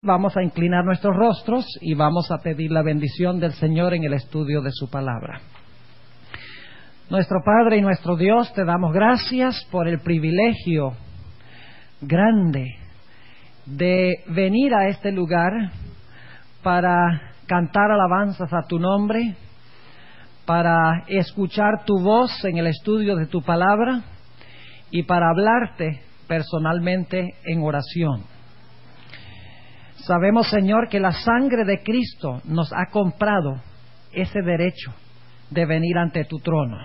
Vamos a inclinar nuestros rostros y vamos a pedir la bendición del Señor en el estudio de su palabra. Nuestro Padre y nuestro Dios, te damos gracias por el privilegio grande de venir a este lugar para cantar alabanzas a tu nombre, para escuchar tu voz en el estudio de tu palabra y para hablarte personalmente en oración. Sabemos, Señor, que la sangre de Cristo nos ha comprado ese derecho de venir ante tu trono.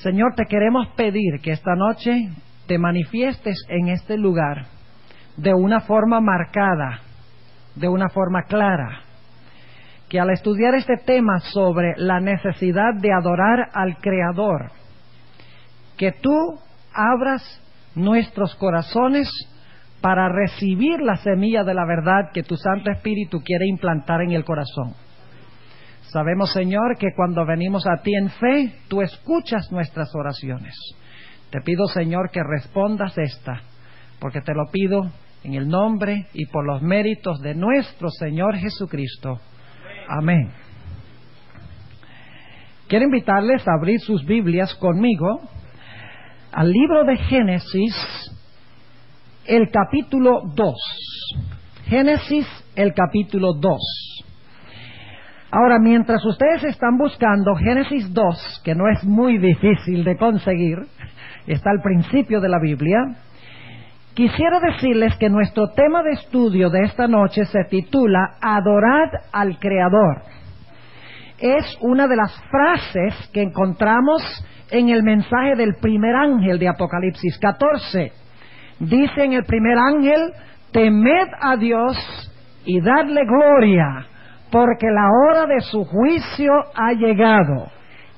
Señor, te queremos pedir que esta noche te manifiestes en este lugar de una forma marcada, de una forma clara, que al estudiar este tema sobre la necesidad de adorar al Creador, que tú abras nuestros corazones para recibir la semilla de la verdad que tu Santo Espíritu quiere implantar en el corazón. Sabemos, Señor, que cuando venimos a ti en fe, tú escuchas nuestras oraciones. Te pido, Señor, que respondas esta, porque te lo pido en el nombre y por los méritos de nuestro Señor Jesucristo. Amén. Quiero invitarles a abrir sus Biblias conmigo al libro de Génesis, el capítulo 2. Génesis, el capítulo 2. Ahora, mientras ustedes están buscando Génesis 2, que no es muy difícil de conseguir, está al principio de la Biblia, quisiera decirles que nuestro tema de estudio de esta noche se titula Adorad al Creador. Es una de las frases que encontramos en el mensaje del primer ángel de Apocalipsis 14. Dice en el primer ángel: temed a Dios y dadle gloria, porque la hora de su juicio ha llegado,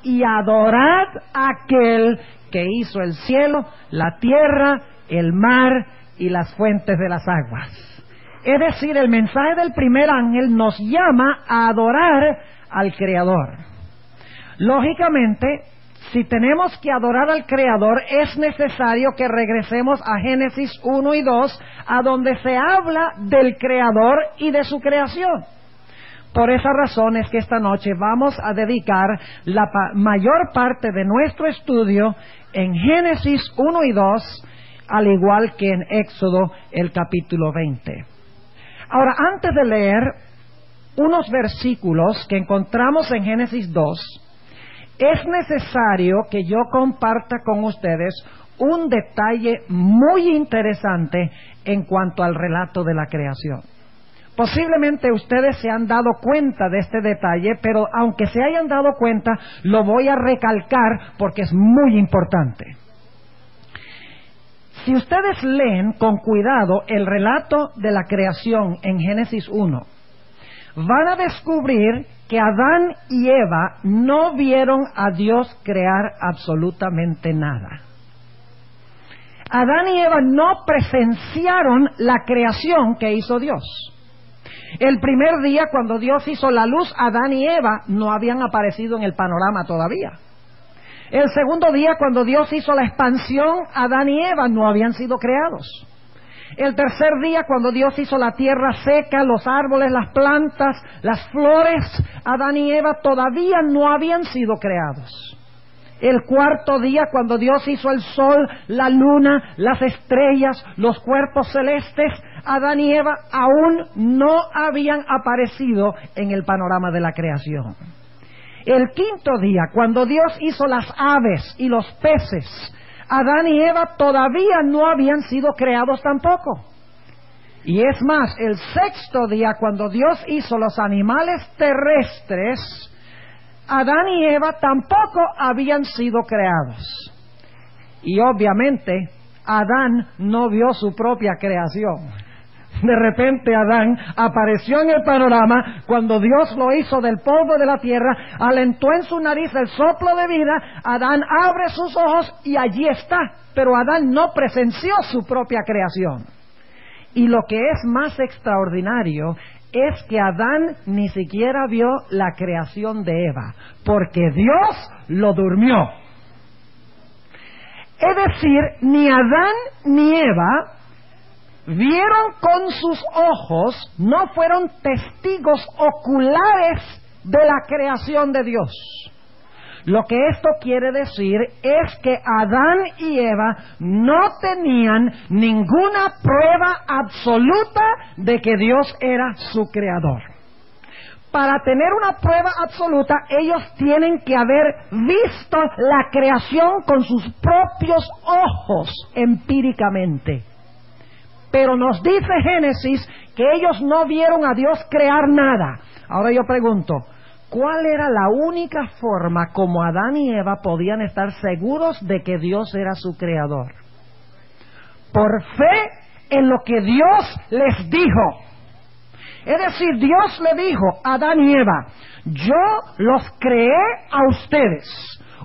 y adorad a aquel que hizo el cielo, la tierra, el mar y las fuentes de las aguas. Es decir, el mensaje del primer ángel nos llama a adorar al Creador. Lógicamente, si tenemos que adorar al Creador, es necesario que regresemos a Génesis 1 y 2, a donde se habla del Creador y de su creación. Por esa razón es que esta noche vamos a dedicar la mayor parte de nuestro estudio en Génesis 1 y 2, al igual que en Éxodo el capítulo 20. Ahora, antes de leer unos versículos que encontramos en Génesis 2, es necesario que yo comparta con ustedes un detalle muy interesante en cuanto al relato de la creación. Posiblemente ustedes se han dado cuenta de este detalle, pero aunque se hayan dado cuenta, lo voy a recalcar porque es muy importante. Si ustedes leen con cuidado el relato de la creación en Génesis 1, van a descubrir que Adán y Eva no vieron a Dios crear absolutamente nada. Adán y Eva no presenciaron la creación que hizo Dios. El primer día, cuando Dios hizo la luz, Adán y Eva no habían aparecido en el panorama todavía. El segundo día, cuando Dios hizo la expansión, Adán y Eva no habían sido creados. El tercer día, cuando Dios hizo la tierra seca, los árboles, las plantas, las flores, Adán y Eva todavía no habían sido creados. El cuarto día, cuando Dios hizo el sol, la luna, las estrellas, los cuerpos celestes, Adán y Eva aún no habían aparecido en el panorama de la creación. El quinto día, cuando Dios hizo las aves y los peces, Adán y Eva todavía no habían sido creados tampoco. Y es más, el sexto día, cuando Dios hizo los animales terrestres, Adán y Eva tampoco habían sido creados. Y obviamente, Adán no vio su propia creación. De repente Adán apareció en el panorama cuando Dios lo hizo del polvo de la tierra, alentó en su nariz el soplo de vida, Adán abre sus ojos y allí está, pero Adán no presenció su propia creación. Y lo que es más extraordinario es que Adán ni siquiera vio la creación de Eva, porque Dios lo durmió. Es decir, ni Adán ni Eva vieron con sus ojos, no fueron testigos oculares de la creación de Dios. Lo que esto quiere decir es que Adán y Eva no tenían ninguna prueba absoluta de que Dios era su creador. Para tener una prueba absoluta, ellos tienen que haber visto la creación con sus propios ojos, empíricamente. Pero nos dice Génesis que ellos no vieron a Dios crear nada. Ahora yo pregunto, ¿cuál era la única forma como Adán y Eva podían estar seguros de que Dios era su creador? Por fe en lo que Dios les dijo. Es decir, Dios le dijo a Adán y Eva, yo los creé a ustedes.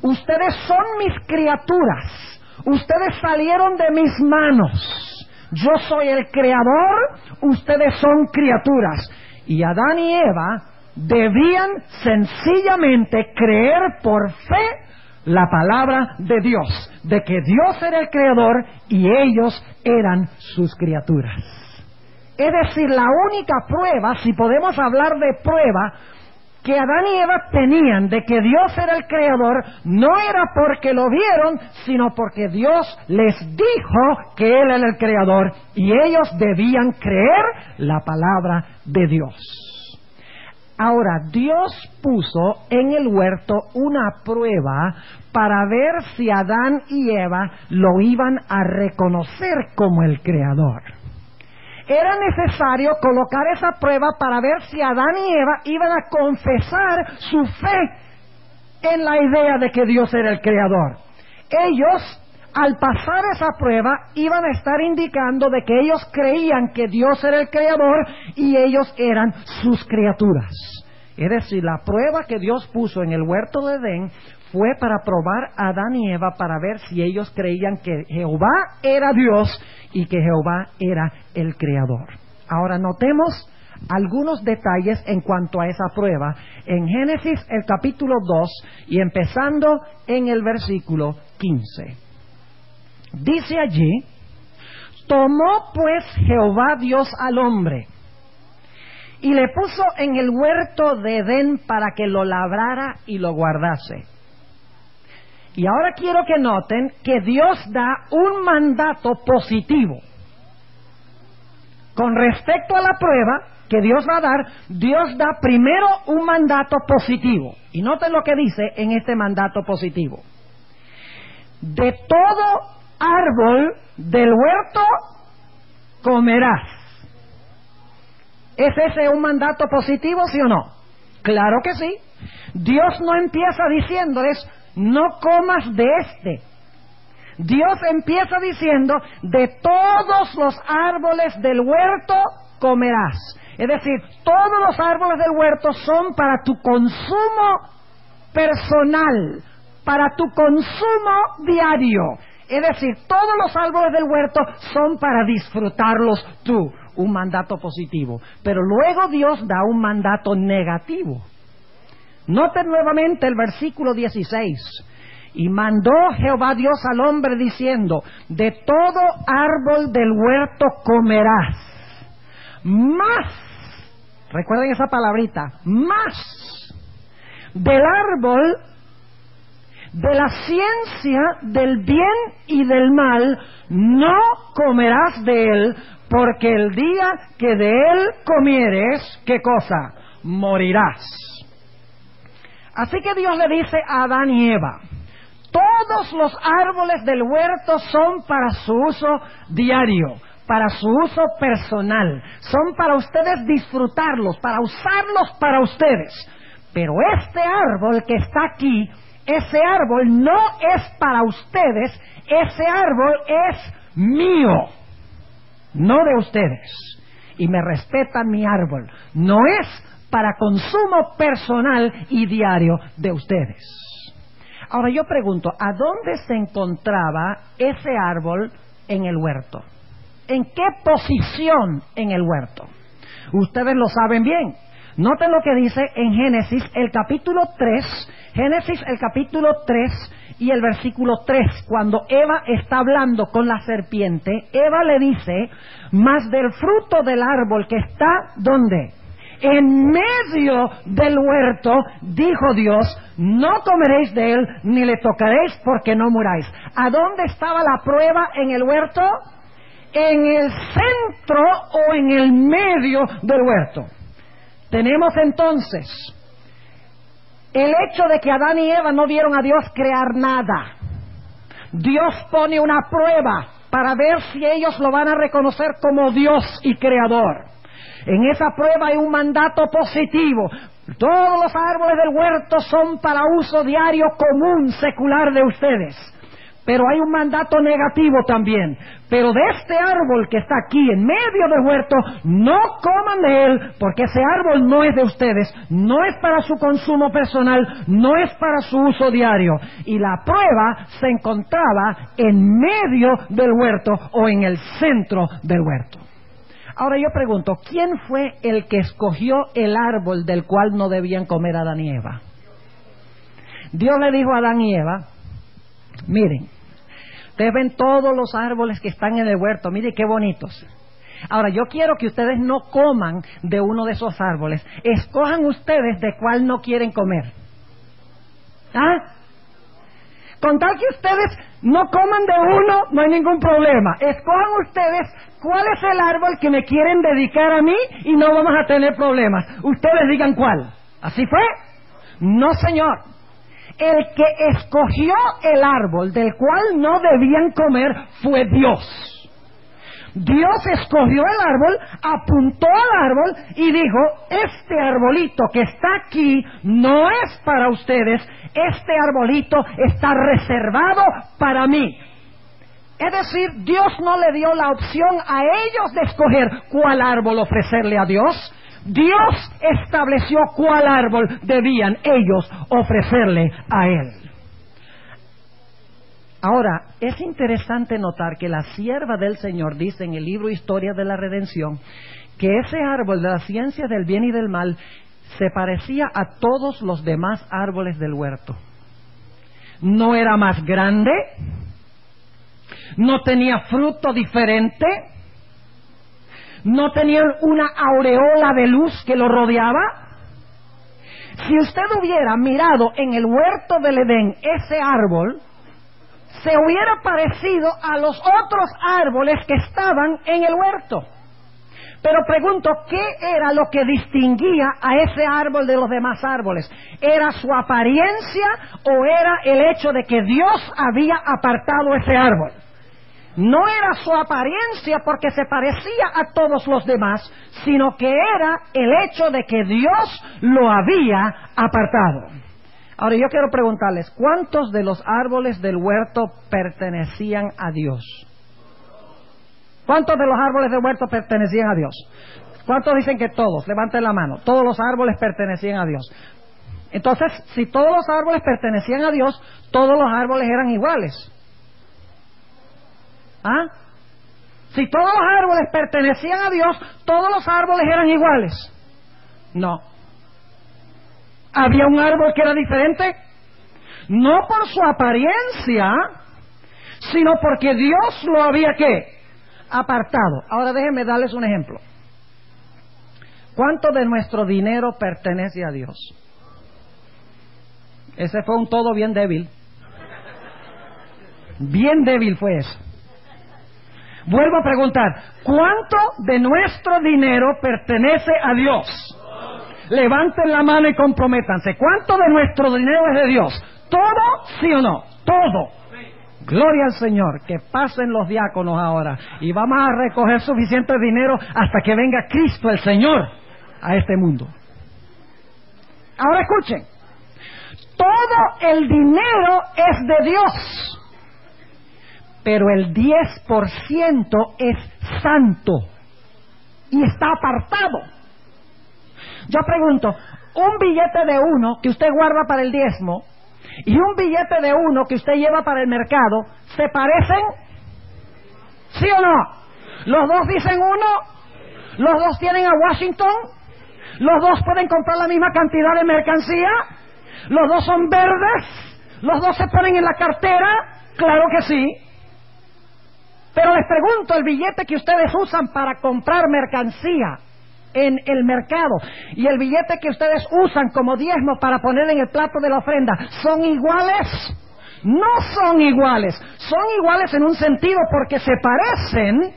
Ustedes son mis criaturas. Ustedes salieron de mis manos. Yo soy el creador, ustedes son criaturas. Y Adán y Eva debían sencillamente creer por fe la palabra de Dios, de que Dios era el creador y ellos eran sus criaturas. Es decir, la única prueba, si podemos hablar de prueba, que Adán y Eva tenían de que Dios era el creador, no era porque lo vieron, sino porque Dios les dijo que Él era el creador y ellos debían creer la palabra de Dios. Ahora, Dios puso en el huerto una prueba para ver si Adán y Eva lo iban a reconocer como el creador. Era necesario colocar esa prueba para ver si Adán y Eva iban a confesar su fe en la idea de que Dios era el creador. Ellos, al pasar esa prueba, iban a estar indicando de que ellos creían que Dios era el creador y ellos eran sus criaturas. Es decir, la prueba que Dios puso en el huerto de Edén fue para probar a Adán y Eva para ver si ellos creían que Jehová era Dios y que Jehová era el creador. Ahora notemos algunos detalles en cuanto a esa prueba en Génesis el capítulo 2 y empezando en el versículo 15. Dice allí, tomó pues Jehová Dios al hombre y le puso en el huerto de Edén para que lo labrara y lo guardase. Y ahora quiero que noten que Dios da un mandato positivo. Con respecto a la prueba que Dios va a dar, Dios da primero un mandato positivo. Y noten lo que dice en este mandato positivo. De todo árbol del huerto comerás. ¿Es ese un mandato positivo, sí o no? Claro que sí. Dios no empieza diciéndoles, no comas de este. Dios empieza diciendo, de todos los árboles del huerto comerás. Es decir, todos los árboles del huerto son para tu consumo personal, para tu consumo diario. Es decir, todos los árboles del huerto son para disfrutarlos tú. Un mandato positivo. Pero luego Dios da un mandato negativo. Noten nuevamente el versículo 16. Y mandó Jehová Dios al hombre diciendo, de todo árbol del huerto comerás. Más, recuerden esa palabrita, más del árbol de la ciencia del bien y del mal no comerás de él, porque el día que de él comieres, ¿qué cosa? Morirás. Así que Dios le dice a Adán y Eva, todos los árboles del huerto son para su uso diario, para su uso personal, son para ustedes disfrutarlos, para usarlos para ustedes. Pero este árbol que está aquí, ese árbol no es para ustedes, ese árbol es mío, no de ustedes. Y me respetan mi árbol, no es para consumo personal y diario de ustedes. Ahora yo pregunto, ¿a dónde se encontraba ese árbol en el huerto? ¿En qué posición en el huerto? Ustedes lo saben bien. Noten lo que dice en Génesis el capítulo 3, Génesis el capítulo 3 y el versículo 3, cuando Eva está hablando con la serpiente, Eva le dice, mas del fruto del árbol que está, ¿dónde? En medio del huerto, dijo Dios, no comeréis de él, ni le tocaréis, porque no muráis. ¿A dónde estaba la prueba en el huerto? En el centro o en el medio del huerto. Tenemos entonces el hecho de que Adán y Eva no vieron a Dios crear nada. Dios pone una prueba para ver si ellos lo van a reconocer como Dios y creador. En esa prueba hay un mandato positivo. Todos los árboles del huerto son para uso diario común, secular de ustedes. Pero hay un mandato negativo también. Pero de este árbol que está aquí en medio del huerto, no coman de él, porque ese árbol no es de ustedes, no es para su consumo personal, no es para su uso diario. Y la prueba se encontraba en medio del huerto o en el centro del huerto. Ahora yo pregunto, ¿quién fue el que escogió el árbol del cual no debían comer Adán y Eva? Dios le dijo a Adán y Eva, miren, ustedes ven todos los árboles que están en el huerto, miren qué bonitos. Ahora, yo quiero que ustedes no coman de uno de esos árboles. Escojan ustedes de cuál no quieren comer. ¿Ah? Con tal que ustedes no coman de uno, no hay ningún problema. Escojan ustedes cuál es el árbol que me quieren dedicar a mí y no vamos a tener problemas. Ustedes digan cuál. ¿Así fue? No, señor. El que escogió el árbol del cual no debían comer fue Dios. Dios escogió el árbol, apuntó al árbol y dijo, este arbolito que está aquí no es para ustedes, este arbolito está reservado para mí. Es decir, Dios no le dio la opción a ellos de escoger cuál árbol ofrecerle a Dios. Dios estableció cuál árbol debían ellos ofrecerle a Él. Ahora, es interesante notar que la sierva del Señor dice en el libro Historia de la Redención que ese árbol de la ciencia del bien y del mal se parecía a todos los demás árboles del huerto. No era más grande, no tenía fruto diferente, no tenía una aureola de luz que lo rodeaba. Si usted hubiera mirado en el huerto del Edén ese árbol, se hubiera parecido a los otros árboles que estaban en el huerto. Pero pregunto, ¿qué era lo que distinguía a ese árbol de los demás árboles? ¿Era su apariencia o era el hecho de que Dios había apartado ese árbol? No era su apariencia porque se parecía a todos los demás, sino que era el hecho de que Dios lo había apartado. Ahora yo quiero preguntarles, ¿cuántos de los árboles del huerto pertenecían a Dios? ¿Cuántos de los árboles del huerto pertenecían a Dios? ¿Cuántos dicen que todos? Levanten la mano. Todos los árboles pertenecían a Dios. Entonces, si todos los árboles pertenecían a Dios, todos los árboles eran iguales. ¿Ah? Si todos los árboles pertenecían a Dios, todos los árboles eran iguales. No. ¿Había un árbol que era diferente? No por su apariencia, sino porque Dios lo había, ¿qué? Apartado. Ahora déjenme darles un ejemplo. ¿Cuánto de nuestro dinero pertenece a Dios? Ese fue un todo bien débil. Bien débil fue eso. Vuelvo a preguntar, ¿cuánto de nuestro dinero pertenece a Dios? Levanten la mano y comprométanse. ¿Cuánto de nuestro dinero es de Dios? ¿Todo, sí o no? Todo. Gloria al Señor. Que pasen los diáconos ahora y vamos a recoger suficiente dinero hasta que venga Cristo el Señor a este mundo. Ahora escuchen. Todo el dinero es de Dios, pero el 10% es santo y está apartado. Yo pregunto, un billete de uno que usted guarda para el diezmo y un billete de uno que usted lleva para el mercado, ¿se parecen? ¿Sí o no? ¿Los dos dicen uno? ¿Los dos tienen a Washington? ¿Los dos pueden comprar la misma cantidad de mercancía? ¿Los dos son verdes? ¿Los dos se ponen en la cartera? Claro que sí. Pero les pregunto, el billete que ustedes usan para comprar mercancía en el mercado y el billete que ustedes usan como diezmo para poner en el plato de la ofrenda, ¿son iguales? No son iguales. Son iguales en un sentido porque se parecen,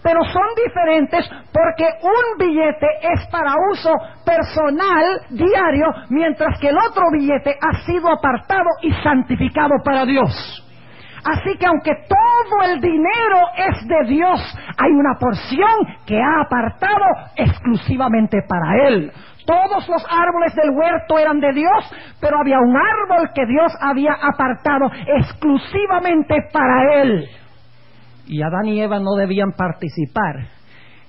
pero son diferentes porque un billete es para uso personal diario, mientras que el otro billete ha sido apartado y santificado para Dios. Así que aunque todo el dinero es de Dios, hay una porción que ha apartado exclusivamente para Él. Todos los árboles del huerto eran de Dios, pero había un árbol que Dios había apartado exclusivamente para Él. Y Adán y Eva no debían participar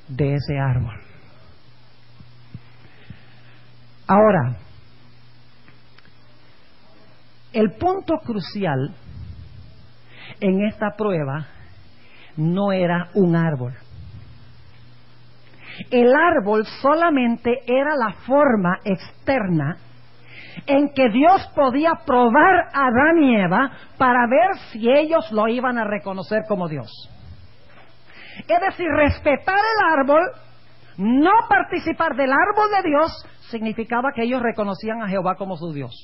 de ese árbol. Ahora, el punto crucial en esta prueba no era un árbol. El árbol solamente era la forma externa en que Dios podía probar a Adán y Eva para ver si ellos lo iban a reconocer como Dios. Es decir, respetar el árbol, no participar del árbol de Dios, significaba que ellos reconocían a Jehová como su Dios.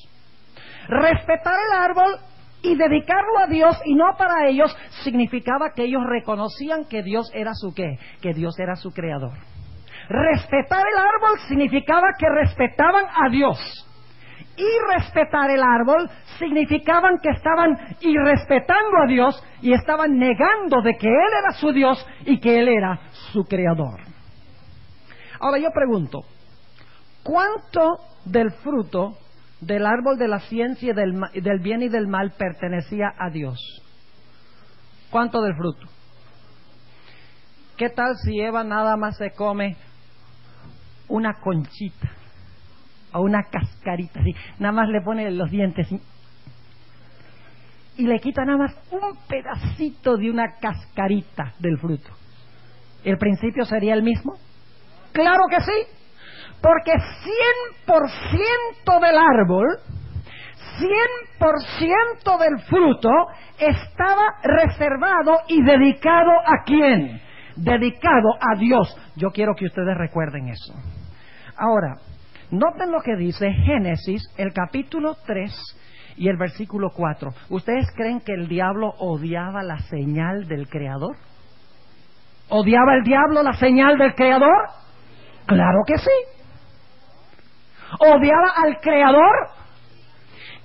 Respetar el árbol y dedicarlo a Dios y no para ellos, significaba que ellos reconocían que Dios era su ¿qué? Que Dios era su creador. Respetar el árbol significaba que respetaban a Dios. Y respetar el árbol significaban que estaban irrespetando a Dios y estaban negando de que Él era su Dios y que Él era su creador. Ahora yo pregunto, ¿cuánto del fruto del árbol de la ciencia del bien y del mal pertenecía a Dios? ¿Cuánto del fruto? ¿Qué tal si Eva nada más se come una conchita o una cascarita, así, nada más le pone los dientes y le quita nada más un pedacito de una cascarita del fruto? ¿El principio sería el mismo? Claro que sí, porque 100% del árbol, 100% del fruto estaba reservado y dedicado ¿a quién? Dedicado a Dios. Yo quiero que ustedes recuerden eso. Ahora, noten lo que dice Génesis, el capítulo 3 y el versículo 4. ¿Ustedes creen que el diablo odiaba la señal del Creador? ¿Odiaba el diablo la señal del Creador? Claro que sí. ¿Odiaba al Creador?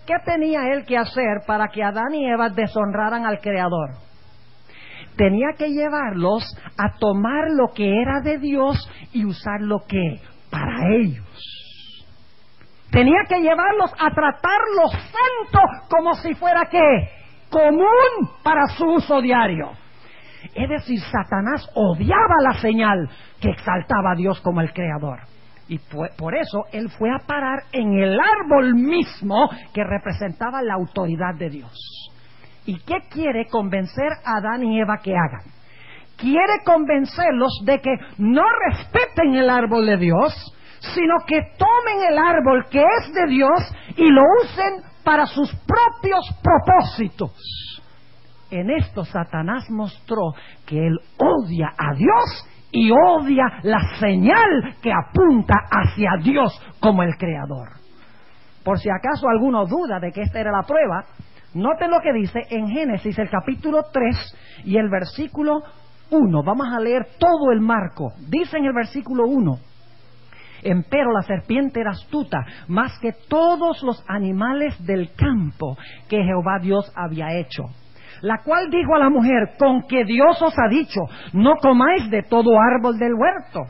¿Qué tenía él que hacer para que Adán y Eva deshonraran al Creador? Tenía que llevarlos a tomar lo que era de Dios y usar lo que para ellos. Tenía que llevarlos a tratar lo santo como si fuera ¿qué? Común para su uso diario. Es decir, Satanás odiaba la señal que exaltaba a Dios como el Creador. Y por eso él fue a parar en el árbol mismo que representaba la autoridad de Dios. ¿Y qué quiere convencer a Adán y Eva que hagan? Quiere convencerlos de que no respeten el árbol de Dios, sino que tomen el árbol que es de Dios y lo usen para sus propios propósitos. En esto Satanás mostró que él odia a Dios y odia la señal que apunta hacia Dios como el Creador. Por si acaso alguno duda de que esta era la prueba, noten lo que dice en Génesis el capítulo 3 y el versículo 1. Vamos a leer todo el marco. Dice en el versículo 1: empero la serpiente era astuta más que todos los animales del campo que Jehová Dios había hecho, la cual dijo a la mujer: con que Dios os ha dicho, no comáis de todo árbol del huerto.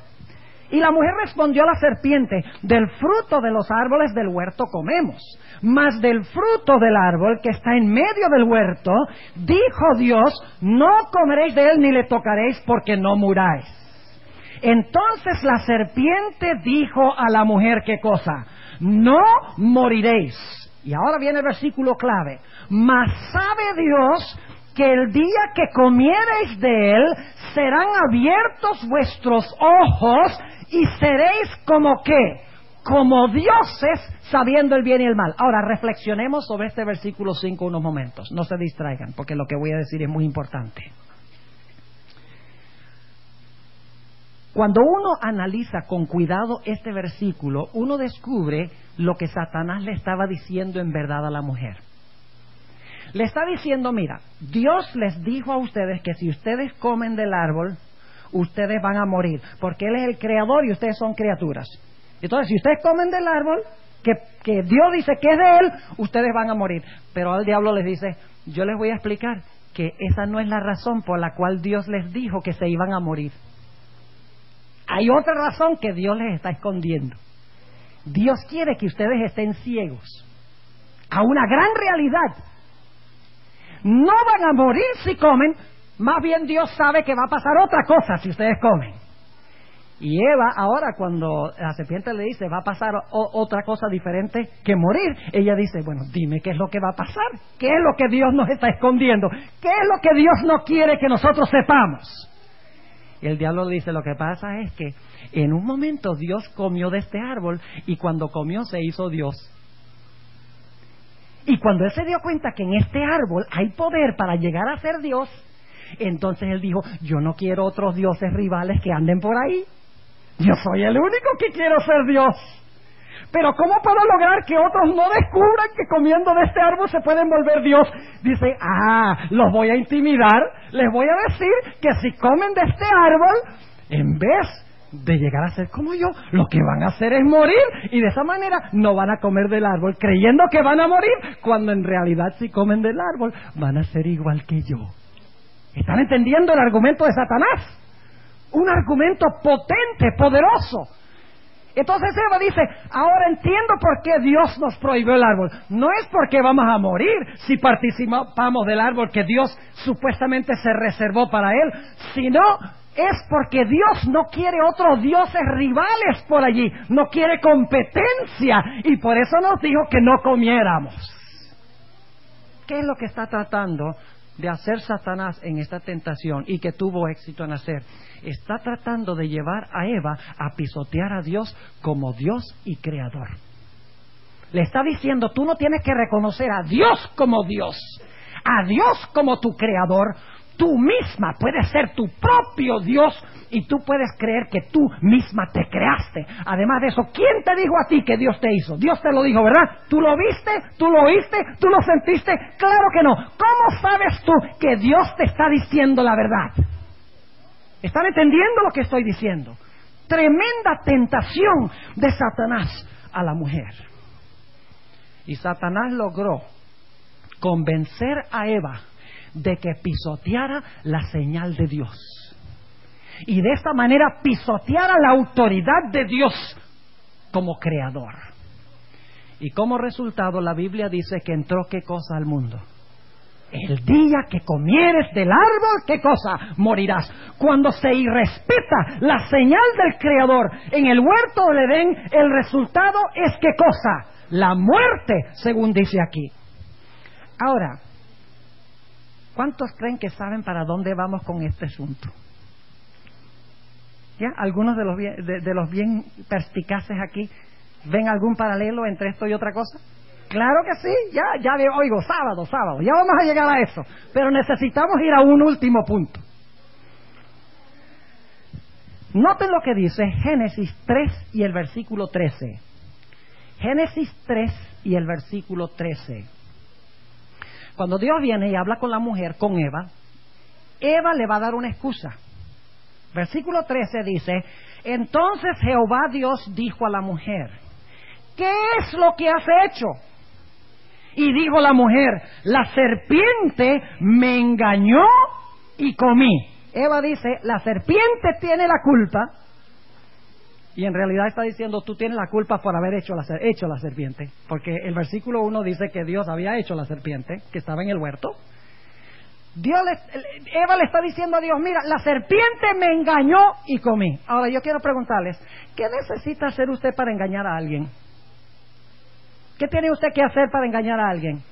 Y la mujer respondió a la serpiente: del fruto de los árboles del huerto comemos, mas del fruto del árbol que está en medio del huerto, dijo Dios, no comeréis de él ni le tocaréis, porque no muráis. Entonces la serpiente dijo a la mujer, ¿qué cosa? No moriréis. Y ahora viene el versículo clave: mas sabe Dios que el día que comiereis de él, serán abiertos vuestros ojos y seréis como ¿qué? como dioses, sabiendo el bien y el mal. Ahora, reflexionemos sobre este versículo 5 unos momentos. No se distraigan, porque lo que voy a decir es muy importante. Cuando uno analiza con cuidado este versículo, uno descubre lo que Satanás le estaba diciendo en verdad a la mujer. Le está diciendo, mira, Dios les dijo a ustedes que si ustedes comen del árbol, ustedes van a morir, porque Él es el creador y ustedes son criaturas. Entonces, si ustedes comen del árbol que Dios dice que es de Él, ustedes van a morir. Pero al diablo les dice, yo les voy a explicar que esa no es la razón por la cual Dios les dijo que se iban a morir. Hay otra razón que Dios les está escondiendo. Dios quiere que ustedes estén ciegos a una gran realidad. No van a morir si comen, más bien Dios sabe que va a pasar otra cosa si ustedes comen. Y Eva, ahora cuando la serpiente le dice, va a pasar otra cosa diferente que morir, ella dice, bueno, dime qué es lo que va a pasar, qué es lo que Dios nos está escondiendo, qué es lo que Dios no quiere que nosotros sepamos. Y el diablo le dice, lo que pasa es que en un momento Dios comió de este árbol y cuando comió se hizo Dios. Y cuando él se dio cuenta que en este árbol hay poder para llegar a ser Dios, entonces él dijo, yo no quiero otros dioses rivales que anden por ahí. Yo soy el único que quiero ser Dios. Pero ¿cómo puedo lograr que otros no descubran que comiendo de este árbol se pueden volver Dios? Dice, los voy a intimidar, les voy a decir que si comen de este árbol, en vez de llegar a ser como yo, lo que van a hacer es morir, y de esa manera no van a comer del árbol creyendo que van a morir, cuando en realidad si comen del árbol van a ser igual que yo. ¿Están entendiendo el argumento de Satanás? Un argumento potente, poderoso. Entonces Eva dice, ahora entiendo por qué Dios nos prohibió el árbol. No es porque vamos a morir si participamos del árbol que Dios supuestamente se reservó para Él, sino es porque Dios no quiere otros dioses rivales por allí, no quiere competencia, y por eso nos dijo que no comiéramos. ¿Qué es lo que está tratando de hacer Satanás en esta tentación y que tuvo éxito en hacer? Está tratando de llevar a Eva a pisotear a Dios como Dios y creador. Le está diciendo, tú no tienes que reconocer a Dios como Dios, a Dios como tu creador. Tú misma puedes ser tu propio Dios y tú puedes creer que tú misma te creaste. Además de eso, ¿quién te dijo a ti que Dios te hizo? Dios te lo dijo, ¿verdad? ¿Tú lo viste? ¿Tú lo oíste? ¿Tú lo sentiste? Claro que no. ¿Cómo sabes tú que Dios te está diciendo la verdad? ¿Están entendiendo lo que estoy diciendo? Tremenda tentación de Satanás a la mujer. Y Satanás logró convencer a Eva de que pisoteara la señal de Dios. Y de esta manera pisoteara la autoridad de Dios como creador. Y como resultado la Biblia dice que entró ¿qué cosa al mundo? El día que comieres del árbol, ¿qué cosa? Morirás. Cuando se irrespeta la señal del Creador en el huerto del Edén, el resultado es ¿qué cosa? La muerte, según dice aquí. Ahora, ¿cuántos creen que saben para dónde vamos con este asunto? ¿Ya? Algunos de los bien perspicaces aquí, ¿ven algún paralelo entre esto y otra cosa? Claro que sí, ya oigo, sábado, ya vamos a llegar a eso, pero necesitamos ir a un último punto. Noten lo que dice Génesis 3 y el versículo 13. Génesis 3 y el versículo 13. Cuando Dios viene y habla con la mujer, con Eva, Eva le va a dar una excusa. Versículo 13 dice, entonces Jehová Dios dijo a la mujer, ¿qué es lo que has hecho? Y dijo la mujer, la serpiente me engañó y comí. Eva dice, la serpiente tiene la culpa. Y en realidad está diciendo, tú tienes la culpa por haber hecho la serpiente. Porque el versículo 1 dice que Dios había hecho la serpiente, que estaba en el huerto. Eva le está diciendo a Dios, mira, la serpiente me engañó y comí. Ahora yo quiero preguntarles, ¿qué necesita hacer usted para engañar a alguien? ¿Qué tiene usted que hacer para engañar a alguien?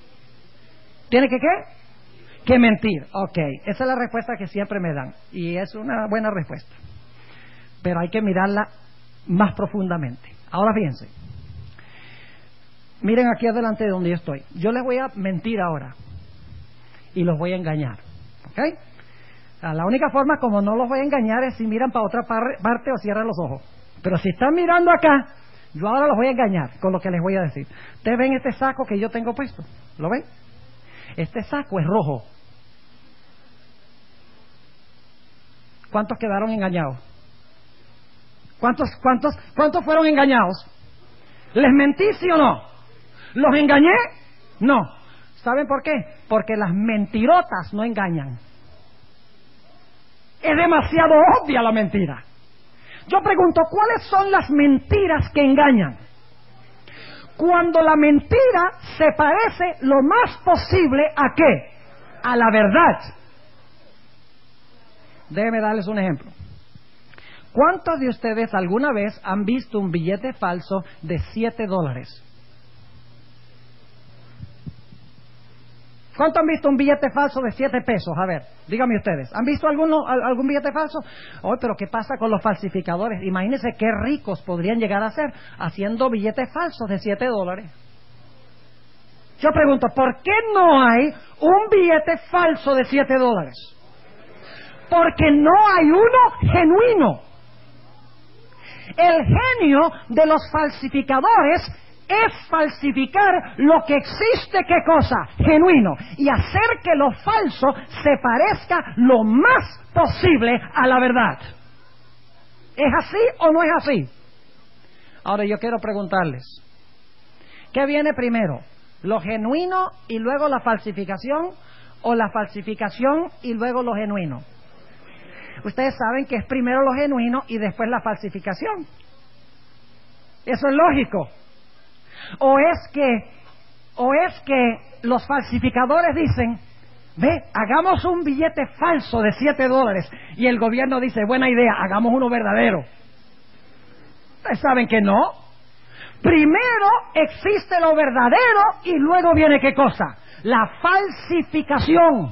¿Tiene que qué? Que mentir. Ok, esa es la respuesta que siempre me dan. Y es una buena respuesta. Pero hay que mirarla más profundamente. Ahora fíjense. Miren aquí adelante de donde yo estoy. Yo les voy a mentir ahora y los voy a engañar, ¿ok? La única forma como no los voy a engañar es si miran para otra parte o cierran los ojos. Pero si están mirando acá, yo ahora los voy a engañar con lo que les voy a decir. ¿Ustedes ven este saco que yo tengo puesto? ¿Lo ven? Este saco es rojo. ¿Cuántos quedaron engañados? ¿Cuántos fueron engañados? ¿Les mentí, sí o no? ¿Los engañé? No. ¿Saben por qué? Porque las mentirotas no engañan. Es demasiado obvia la mentira. Yo pregunto, ¿cuáles son las mentiras que engañan? Cuando la mentira se parece lo más posible ¿a qué? A la verdad. Déjenme darles un ejemplo. ¿Cuántos de ustedes alguna vez han visto un billete falso de $7? ¿Cuántos han visto un billete falso de 7 pesos? A ver, díganme ustedes. ¿Han visto algún billete falso? Pero ¿qué pasa con los falsificadores? Imagínense qué ricos podrían llegar a ser haciendo billetes falsos de $7. Yo pregunto, ¿por qué no hay un billete falso de $7? Porque no hay uno genuino. El genio de los falsificadores es falsificar lo que existe, ¿qué cosa? Genuino. Y hacer que lo falso se parezca lo más posible a la verdad. ¿Es así o no es así? Ahora yo quiero preguntarles, ¿qué viene primero? ¿Lo genuino y luego la falsificación? ¿O la falsificación y luego lo genuino? Ustedes saben que es primero lo genuino y después la falsificación. Eso es lógico. ¿O es que los falsificadores dicen, hagamos un billete falso de $7 y el gobierno dice, buena idea, hagamos uno verdadero? Ustedes saben que no. Primero existe lo verdadero y luego viene ¿qué cosa? La falsificación.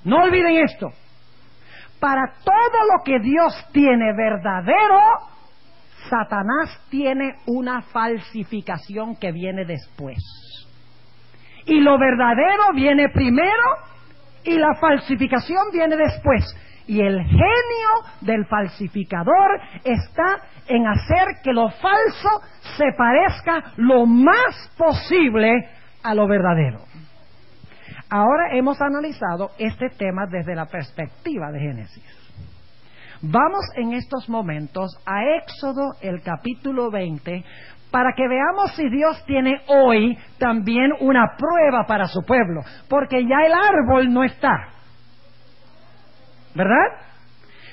No olviden esto. Para todo lo que Dios tiene verdadero, Satanás tiene una falsificación que viene después. Y lo verdadero viene primero y la falsificación viene después. Y el genio del falsificador está en hacer que lo falso se parezca lo más posible a lo verdadero. Ahora hemos analizado este tema desde la perspectiva de Génesis. Vamos en estos momentos a Éxodo, el capítulo 20, para que veamos si Dios tiene hoy también una prueba para su pueblo, porque ya el árbol no está, ¿verdad?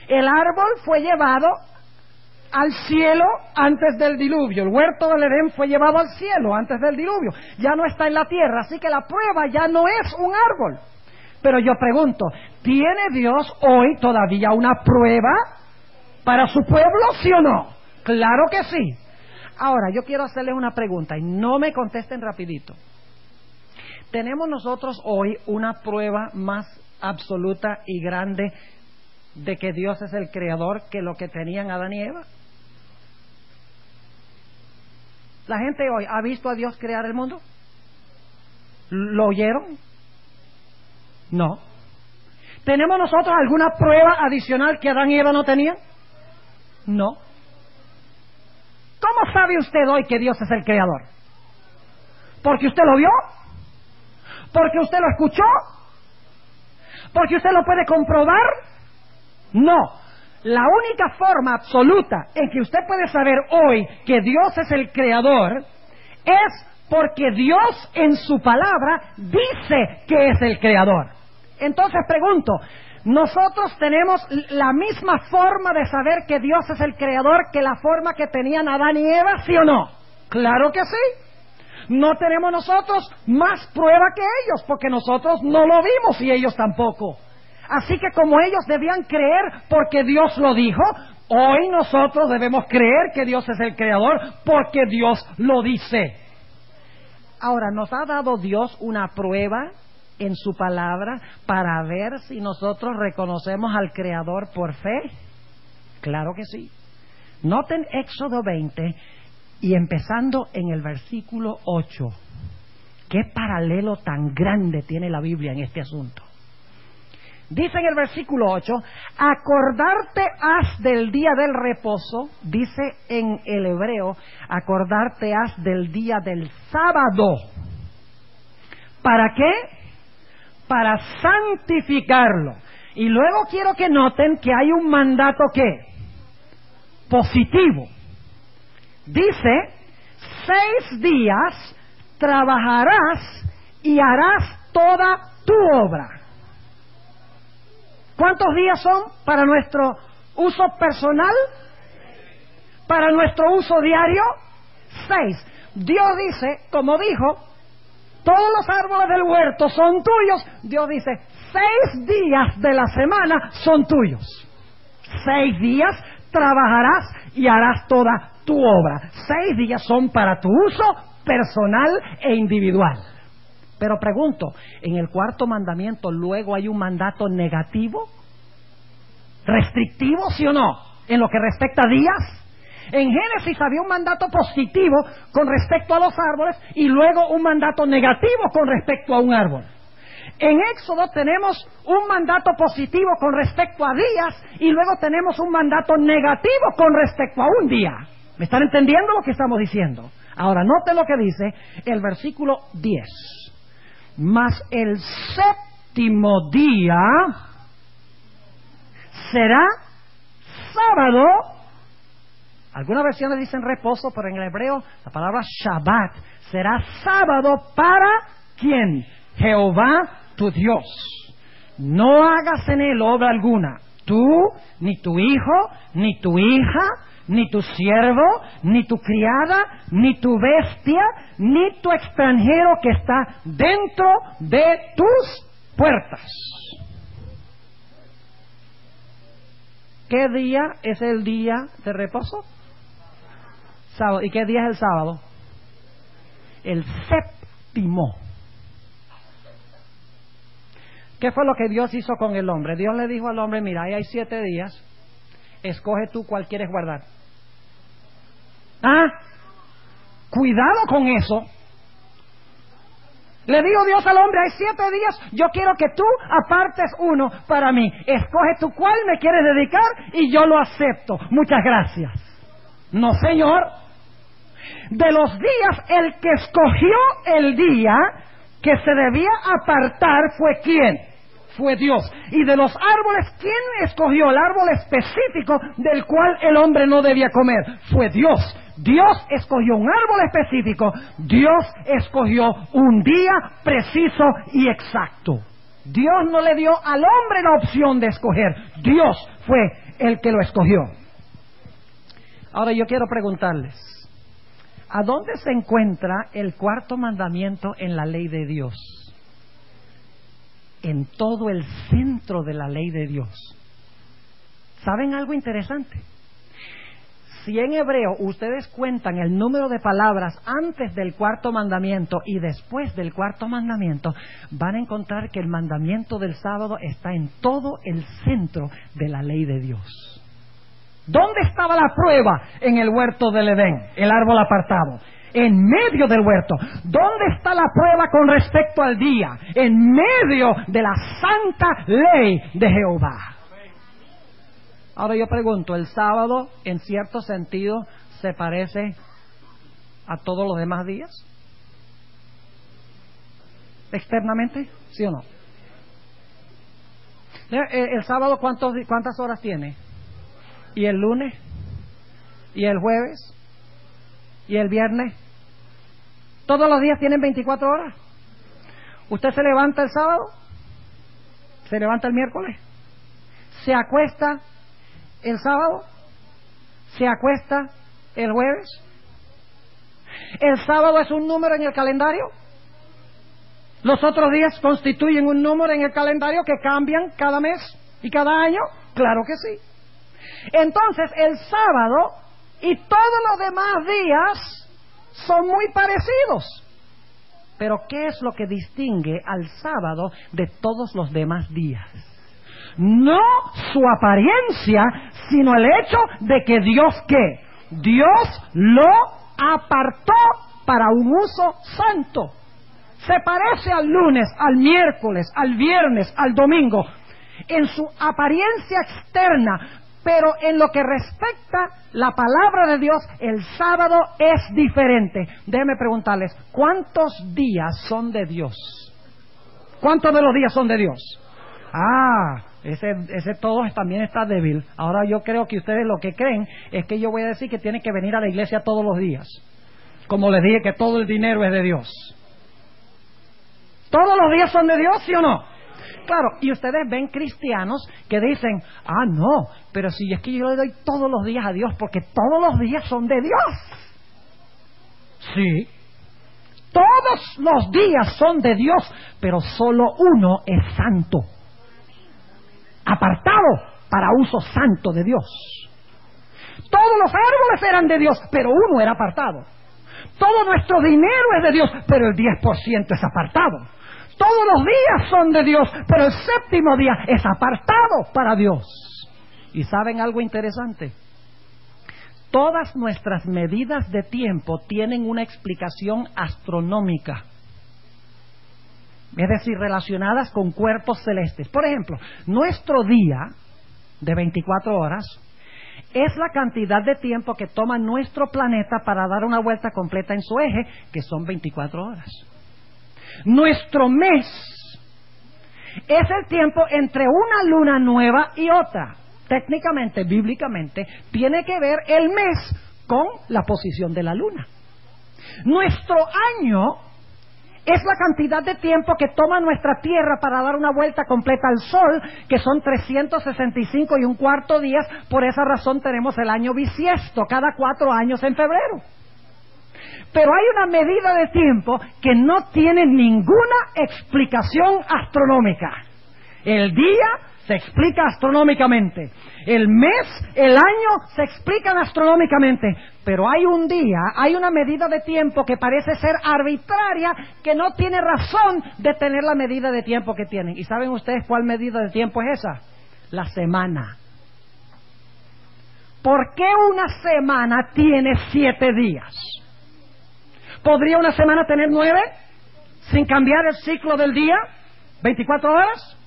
El árbol fue llevado al cielo antes del diluvio. El huerto del Edén fue llevado al cielo antes del diluvio. Ya no está en la tierra, así que la prueba ya no es un árbol. Pero yo pregunto, ¿tiene Dios hoy todavía una prueba para su pueblo, sí o no? Claro que sí. Ahora, yo quiero hacerles una pregunta y no me contesten rapidito. ¿Tenemos nosotros hoy una prueba más absoluta y grande de que Dios es el creador que lo que tenían Adán y Eva? ¿La gente hoy ha visto a Dios crear el mundo? ¿Lo oyeron? No. ¿Tenemos nosotros alguna prueba adicional que Adán y Eva no tenían? No. ¿Cómo sabe usted hoy que Dios es el creador? ¿Porque usted lo vio? ¿Porque usted lo escuchó? ¿Porque usted lo puede comprobar? No. La única forma absoluta en que usted puede saber hoy que Dios es el creador es porque Dios en su palabra dice que es el creador. Entonces pregunto, ¿nosotros tenemos la misma forma de saber que Dios es el creador que la forma que tenían Adán y Eva, sí o no? Claro que sí. No tenemos nosotros más prueba que ellos, porque nosotros no lo vimos y ellos tampoco. Así que como ellos debían creer porque Dios lo dijo, hoy nosotros debemos creer que Dios es el creador porque Dios lo dice. Ahora, ¿nos ha dado Dios una prueba en su palabra para ver si nosotros reconocemos al creador por fe? Claro que sí. Noten Éxodo 20 Y empezando en el versículo 8, ¿qué paralelo tan grande tiene la Biblia en este asunto? Dice en el versículo 8, acordarte has del día del reposo, dice en el hebreo, acordarte has del día del sábado. ¿Para qué? Para santificarlo. Y luego quiero que noten que hay un mandato ¿qué? Positivo. Dice, 6 días trabajarás y harás toda tu obra. ¿Cuántos días son para nuestro uso personal? Para nuestro uso diario, 6. Dios dice, como dijo, todos los árboles del huerto son tuyos. Dios dice, 6 días de la semana son tuyos. 6 días trabajarás y harás toda tu obra. 6 días son para tu uso personal e individual. Pero pregunto, ¿en el cuarto mandamiento luego hay un mandato negativo? ¿Restrictivo, sí o no? En lo que respecta a días. En Génesis había un mandato positivo con respecto a los árboles y luego un mandato negativo con respecto a un árbol. En Éxodo tenemos un mandato positivo con respecto a días y luego tenemos un mandato negativo con respecto a un día. ¿Me están entendiendo lo que estamos diciendo? Ahora, noten lo que dice el versículo 10. Mas el séptimo día será sábado. Algunas versiones dicen reposo, pero en el hebreo la palabra Shabbat será sábado para ¿quién? Jehová tu Dios. No hagas en él obra alguna, tú, ni tu hijo, ni tu hija, ni tu siervo, ni tu criada, ni tu bestia, ni tu extranjero que está dentro de tus puertas. ¿Qué día es el día de reposo? Sábado. ¿Y qué día es el sábado? El séptimo. ¿Qué fue lo que Dios hizo con el hombre? Dios le dijo al hombre, mira, ahí hay 7 días, escoge tú cuál quieres guardar. Cuidado con eso. Le dijo Dios al hombre, hay 7 días, yo quiero que tú apartes uno para mí. Escoge tú cuál me quieres dedicar y yo lo acepto. Muchas gracias. No, señor. De los días, el que escogió el día que se debía apartar fue ¿quién? Fue Dios. Y de los árboles, ¿quién escogió el árbol específico del cual el hombre no debía comer? Fue Dios. Dios escogió un árbol específico. Dios escogió un día preciso y exacto. Dios no le dio al hombre la opción de escoger. Dios fue el que lo escogió. Ahora yo quiero preguntarles, ¿a dónde se encuentra el cuarto mandamiento en la ley de Dios? En todo el centro de la ley de Dios. ¿Saben algo interesante? Si en hebreo ustedes cuentan el número de palabras antes del cuarto mandamiento y después del cuarto mandamiento, van a encontrar que el mandamiento del sábado está en todo el centro de la ley de Dios. ¿Dónde estaba la prueba? En el huerto del Edén, el árbol apartado. En medio del huerto. ¿Dónde está la prueba con respecto al día? En medio de la santa ley de Jehová. Ahora yo pregunto, ¿el sábado en cierto sentido se parece a todos los demás días? ¿Externamente? ¿Sí o no? ¿El sábado cuántas horas tiene? ¿Y el lunes? ¿Y el jueves? ¿Y el viernes? ¿Todos los días tienen 24 horas? ¿Usted se levanta el sábado? ¿Se levanta el miércoles? ¿Se acuesta el sábado? ¿Se acuesta el jueves? ¿El sábado es un número en el calendario? ¿Los otros días constituyen un número en el calendario que cambian cada mes y cada año? Claro que sí. Entonces el sábado y todos los demás días son muy parecidos. Pero ¿qué es lo que distingue al sábado de todos los demás días? No su apariencia, sino el hecho de que Dios ¿qué? Dios lo apartó para un uso santo. Se parece al lunes, al miércoles, al viernes, al domingo, en su apariencia externa, pero en lo que respecta la palabra de Dios, el sábado es diferente. Déjenme preguntarles, ¿cuántos días son de Dios? ¿Cuántos de los días son de Dios? Ese todos también está débil. Ahora yo creo que ustedes lo que creen es que yo voy a decir que tienen que venir a la iglesia todos los días. Como les dije que todo el dinero es de Dios. ¿Todos los días son de Dios, sí o no? Claro, y ustedes ven cristianos que dicen, no, pero si es que yo le doy todos los días a Dios, porque todos los días son de Dios. Sí, todos los días son de Dios, pero solo uno es santo, apartado para uso santo de Dios. Todos los árboles eran de Dios, pero uno era apartado. Todo nuestro dinero es de Dios, pero el 10% es apartado. Todos los días son de Dios, pero el séptimo día es apartado para Dios. ¿Y saben algo interesante? Todas nuestras medidas de tiempo tienen una explicación astronómica. Es decir, relacionadas con cuerpos celestes. Por ejemplo, nuestro día de 24 horas es la cantidad de tiempo que toma nuestro planeta para dar una vuelta completa en su eje, que son 24 horas. Nuestro mes es el tiempo entre una luna nueva y otra. Técnicamente, bíblicamente, tiene que ver el mes con la posición de la luna. Nuestro año es la cantidad de tiempo que toma nuestra Tierra para dar una vuelta completa al Sol, que son 365 y un cuarto días. Por esa razón tenemos el año bisiesto, cada 4 años en febrero. Pero hay una medida de tiempo que no tiene ninguna explicación astronómica. El día se explica astronómicamente. El mes, el año se explican astronómicamente. Pero hay un día, hay una medida de tiempo que parece ser arbitraria, que no tiene razón de tener la medida de tiempo que tienen. ¿Y saben ustedes cuál medida de tiempo es esa? La semana. ¿Por qué una semana tiene 7 días? ¿Podría una semana tener 9? ¿Sin cambiar el ciclo del día? ¿24 horas?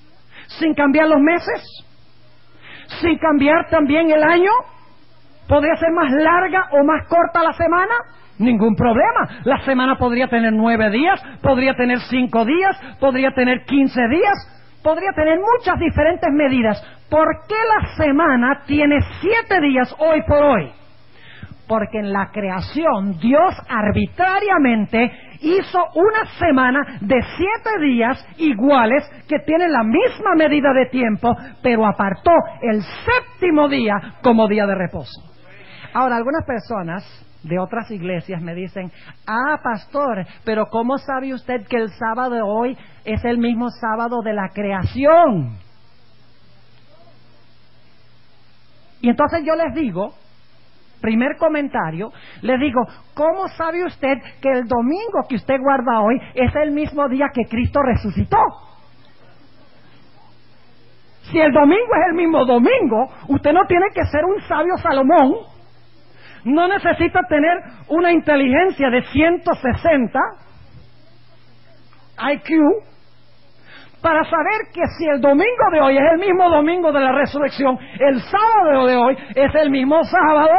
¿Sin cambiar los meses? ¿Sin cambiar también el año? ¿Podría ser más larga o más corta la semana? Ningún problema. La semana podría tener 9 días, podría tener 5 días, podría tener 15 días, podría tener muchas diferentes medidas. ¿Por qué la semana tiene 7 días hoy por hoy? Porque en la creación Dios arbitrariamente hizo una semana de 7 días iguales que tienen la misma medida de tiempo, pero apartó el séptimo día como día de reposo. Ahora, algunas personas de otras iglesias me dicen, pastor, pero ¿cómo sabe usted que el sábado de hoy es el mismo sábado de la creación? Y entonces yo les digo, primer comentario, les digo, ¿cómo sabe usted que el domingo que usted guarda hoy es el mismo día que Cristo resucitó? Si el domingo es el mismo domingo, usted no tiene que ser un sabio Salomón, no necesita tener una inteligencia de 160 IQ para saber que si el domingo de hoy es el mismo domingo de la resurrección, el sábado de hoy es el mismo sábado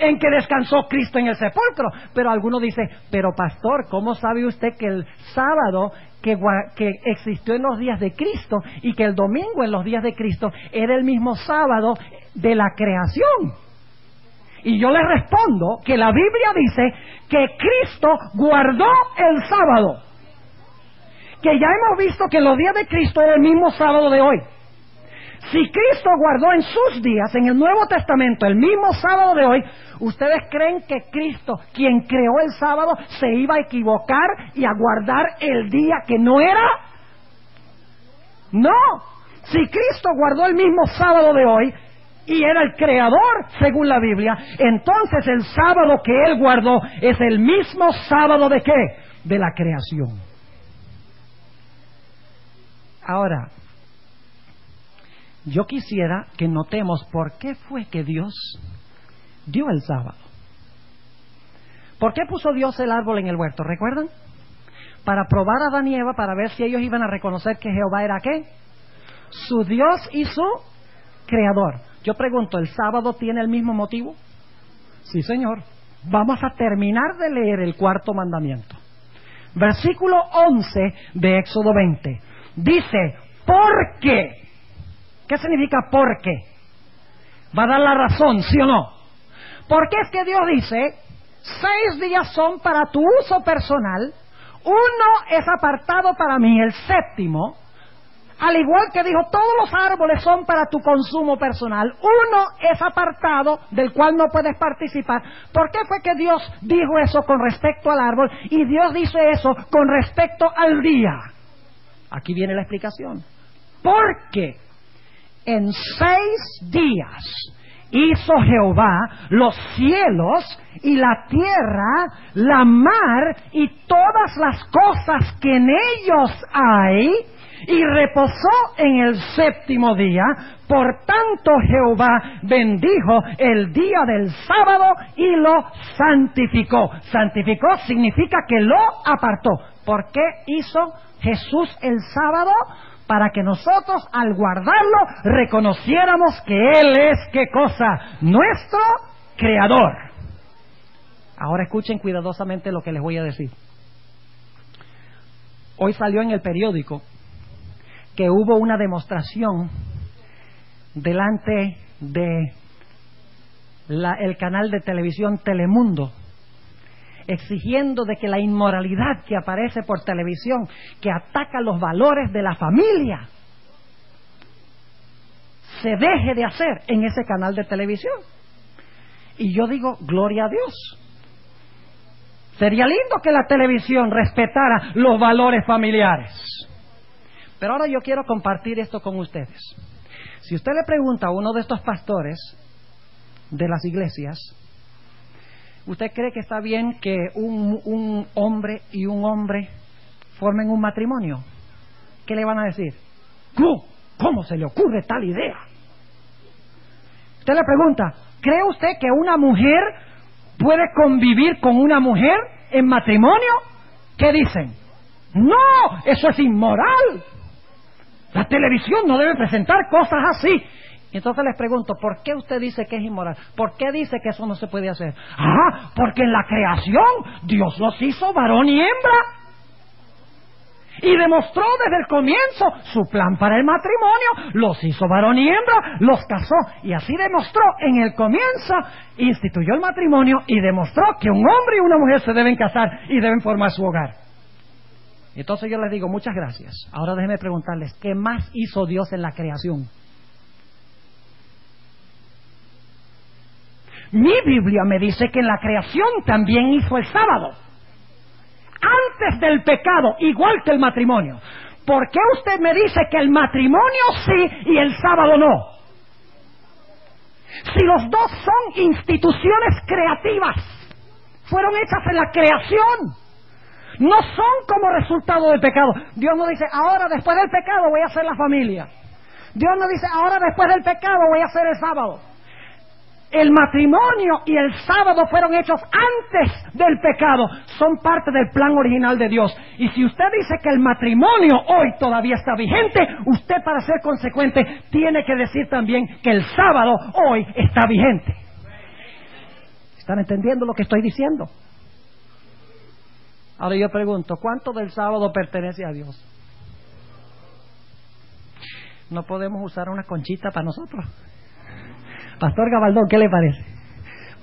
en que descansó Cristo en el sepulcro. Pero alguno dice, pero pastor, ¿cómo sabe usted que el sábado que existió en los días de Cristo y que el domingo en los días de Cristo era el mismo sábado de la creación? Y yo le respondo que la Biblia dice que Cristo guardó el sábado, que ya hemos visto que en los días de Cristo era el mismo sábado de hoy. Si Cristo guardó en sus días, en el Nuevo Testamento, el mismo sábado de hoy, ¿ustedes creen que Cristo, quien creó el sábado, se iba a equivocar y a guardar el día que no era? No. Si Cristo guardó el mismo sábado de hoy y era el creador, según la Biblia, entonces el sábado que Él guardó es el mismo sábado ¿de qué? De la creación. Ahora, yo quisiera que notemos por qué fue que Dios dio el sábado. ¿Por qué puso Dios el árbol en el huerto? ¿Recuerdan? Para probar a Adán y Eva, para ver si ellos iban a reconocer que Jehová era ¿qué? Su Dios y su Creador. Yo pregunto, ¿el sábado tiene el mismo motivo? Sí, Señor. Vamos a terminar de leer el cuarto mandamiento. Versículo 11 de Éxodo 20. Dice, ¿por qué? ¿Qué significa por qué? Va a dar la razón, ¿sí o no? Porque es que Dios dice, 6 días son para tu uso personal, 1 es apartado para mí, el 7º, al igual que dijo, todos los árboles son para tu consumo personal, 1 es apartado del cual no puedes participar. ¿Por qué fue que Dios dijo eso con respecto al árbol y Dios dice eso con respecto al día? Aquí viene la explicación. Porque en 6 días hizo Jehová los cielos y la tierra, la mar y todas las cosas que en ellos hay, y reposó en el 7º día. Por tanto Jehová bendijo el día del sábado y lo santificó. Santificó significa que lo apartó. ¿Por qué hizo Jesús el sábado? Para que nosotros al guardarlo reconociéramos que Él es, ¿qué cosa? Nuestro Creador. Ahora escuchen cuidadosamente lo que les voy a decir. Hoy salió en el periódico que hubo una demostración delante de el canal de televisión Telemundo, exigiendo de que la inmoralidad que aparece por televisión, que ataca los valores de la familia, se deje de hacer en ese canal de televisión. Y yo digo, gloria a Dios. Sería lindo que la televisión respetara los valores familiares. Pero ahora yo quiero compartir esto con ustedes. Si usted le pregunta a uno de estos pastores de las iglesias, ¿usted cree que está bien que un hombre y un hombre formen un matrimonio? ¿Qué le van a decir? ¿Cómo se le ocurre tal idea? Usted le pregunta, ¿cree usted que una mujer puede convivir con una mujer en matrimonio? ¿Qué dicen? No, eso es inmoral. La televisión no debe presentar cosas así. Entonces les pregunto, ¿por qué usted dice que es inmoral? ¿Por qué dice que eso no se puede hacer? Porque en la creación Dios los hizo varón y hembra. Y demostró desde el comienzo su plan para el matrimonio. Los hizo varón y hembra, los casó. Y así demostró en el comienzo, instituyó el matrimonio y demostró que un hombre y una mujer se deben casar y deben formar su hogar. Entonces yo les digo, muchas gracias. Ahora déjenme preguntarles, ¿qué más hizo Dios en la creación? Mi Biblia me dice que en la creación también hizo el sábado. Antes del pecado, igual que el matrimonio. ¿Por qué usted me dice que el matrimonio sí y el sábado no? Si los dos son instituciones creativas, fueron hechas en la creación, no son como resultado del pecado. Dios no dice, ahora después del pecado voy a hacer la familia. Dios no dice, ahora después del pecado voy a hacer el sábado. El matrimonio y el sábado fueron hechos antes del pecado. Son parte del plan original de Dios. Y si usted dice que el matrimonio hoy todavía está vigente, usted, para ser consecuente, tiene que decir también que el sábado hoy está vigente. ¿Están entendiendo lo que estoy diciendo? Ahora yo pregunto, ¿cuánto del sábado pertenece a Dios? ¿No podemos usar una conchita para nosotros? Pastor Gabaldón, ¿qué le parece?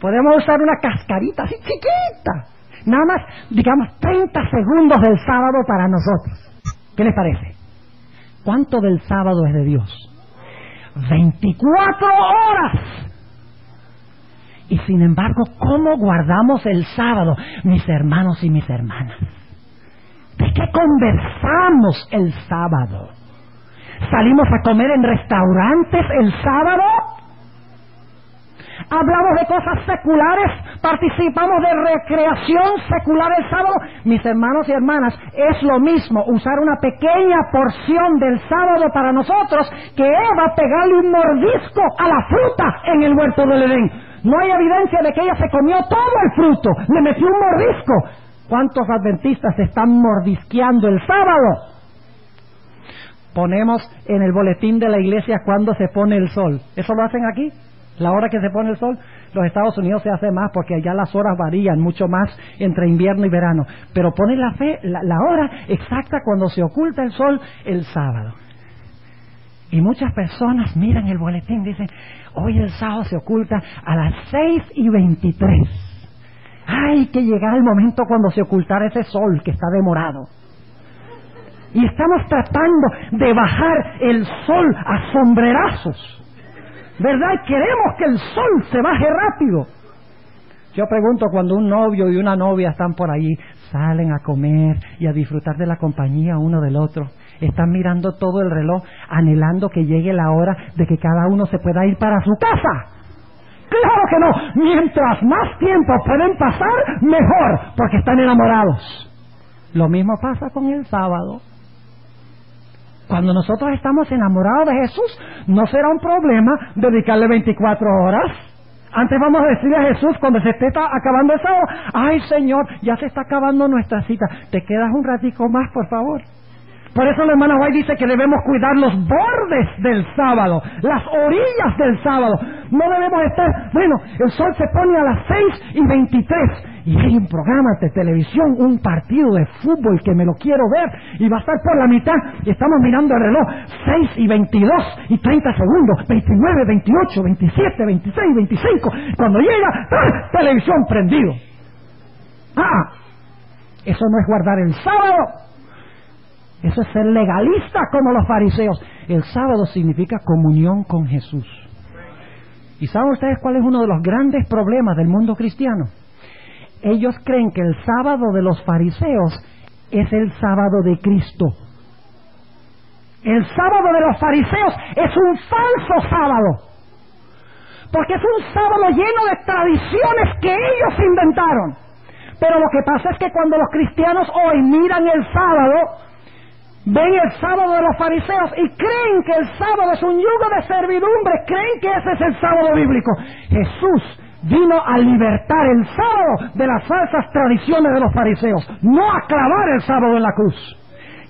Podemos usar una cascarita así chiquita, nada más, digamos, 30 segundos del sábado para nosotros. ¿Qué les parece? ¿Cuánto del sábado es de Dios? 24 horas. Y sin embargo, ¿cómo guardamos el sábado, mis hermanos y mis hermanas? ¿De qué conversamos el sábado? ¿Salimos a comer en restaurantes el sábado? ¿Hablamos de cosas seculares? ¿Participamos de recreación secular el sábado? Mis hermanos y hermanas, es lo mismo usar una pequeña porción del sábado para nosotros que Eva pegarle un mordisco a la fruta en el huerto del Edén. No hay evidencia de que ella se comió todo el fruto, le metió un mordisco. ¿Cuántos adventistas se están mordisqueando el sábado? Ponemos en el boletín de la iglesia cuándo se pone el sol. ¿Eso lo hacen aquí? ¿La hora que se pone el sol? Los Estados Unidos se hace más porque allá las horas varían mucho más entre invierno y verano. Pero pone la hora exacta cuando se oculta el sol el sábado. Y muchas personas miran el boletín y dicen, hoy el sábado se oculta a las 6:23. ¡Ay, que llegará el momento cuando se ocultará ese sol que está demorado! Y estamos tratando de bajar el sol a sombrerazos, ¿verdad? Queremos que el sol se baje rápido. Yo pregunto, cuando un novio y una novia están por ahí, salen a comer y a disfrutar de la compañía uno del otro, están mirando todo el reloj, anhelando que llegue la hora de que cada uno se pueda ir para su casa. ¡Claro que no! Mientras más tiempo pueden pasar, mejor, porque están enamorados. Lo mismo pasa con el sábado. Cuando nosotros estamos enamorados de Jesús, no será un problema dedicarle 24 horas. Antes vamos a decirle a Jesús, cuando se esté acabando el sábado, ¡ay, Señor, ya se está acabando nuestra cita! ¿Te quedas un ratico más, por favor? Por eso la hermana White dice que debemos cuidar los bordes del sábado, las orillas del sábado. No debemos estar, bueno, el sol se pone a las 6:23 y hay un programa de televisión, un partido de fútbol que me lo quiero ver y va a estar por la mitad y estamos mirando el reloj, 6:22 y 30 segundos, 29, 28, 27, 26, 25. Cuando llega, ¡ah!, televisión prendido. Eso no es guardar el sábado. Eso es ser legalista como los fariseos. El sábado significa comunión con Jesús. ¿Y saben ustedes cuál es uno de los grandes problemas del mundo cristiano? Ellos creen que el sábado de los fariseos es el sábado de Cristo. El sábado de los fariseos es un falso sábado, porque es un sábado lleno de tradiciones que ellos inventaron. Pero lo que pasa es que cuando los cristianos hoy miran el sábado, ven el sábado de los fariseos y creen que el sábado es un yugo de servidumbre, creen que ese es el sábado bíblico. Jesús vino a libertar el sábado de las falsas tradiciones de los fariseos, no a clavar el sábado en la cruz.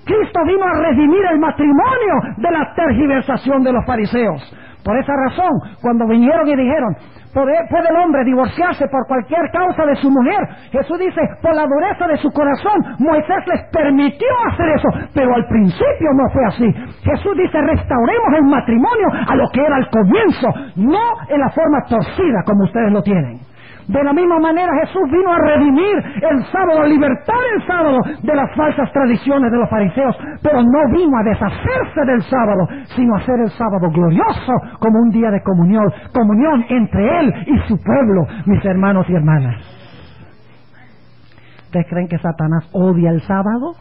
Cristo vino a redimir el matrimonio de la tergiversación de los fariseos. Por esa razón, cuando vinieron y dijeron, ¿puede el hombre divorciarse por cualquier causa de su mujer? Jesús dice, por la dureza de su corazón, Moisés les permitió hacer eso, pero al principio no fue así. Jesús dice, restauremos el matrimonio a lo que era al comienzo, no en la forma torcida como ustedes lo tienen. De la misma manera, Jesús vino a redimir el sábado, a libertar el sábado de las falsas tradiciones de los fariseos, pero no vino a deshacerse del sábado, sino a hacer el sábado glorioso como un día de comunión, comunión entre Él y su pueblo, mis hermanos y hermanas. ¿Ustedes creen que Satanás odia el sábado?